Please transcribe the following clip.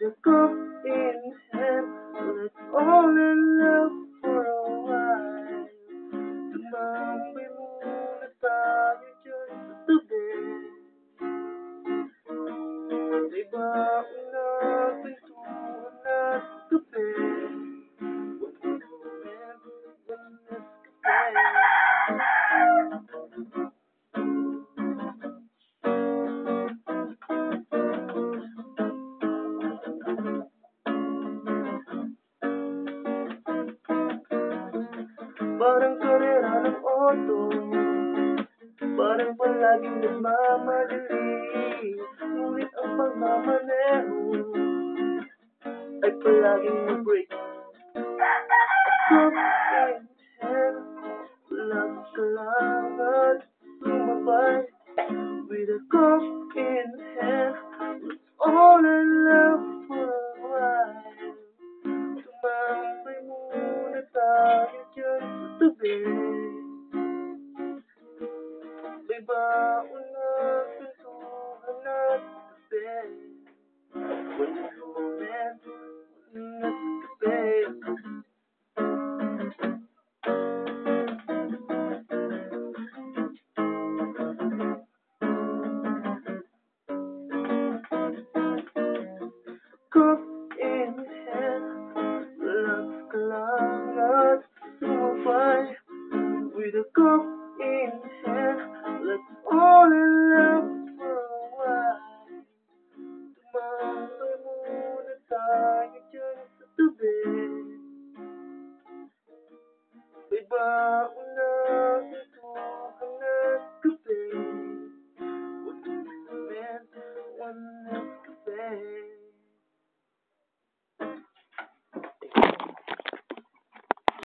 a cup in hand. Let's all in love for a while. Tumambay muna tayo dyan sa tabi. Diba una pintuan at kape? One moment, one Nescafe. Parang karera ng auto, parang palaging nagmamadali. Ngunit ang pagmamaneho ay palaging mag-break. Cup in hand, love ka lang at sumabay. With a cup in hand, let's all in love for a while. Tumambay muna tayo dyan sa tabi. May baon na pintuan at kape. One moment, one Nescafe. Cup in hand, love ka lang at sumabay. With a cup in hand, let's all in love for a while. Tumambay muna tayo dyan sa tabi. May baon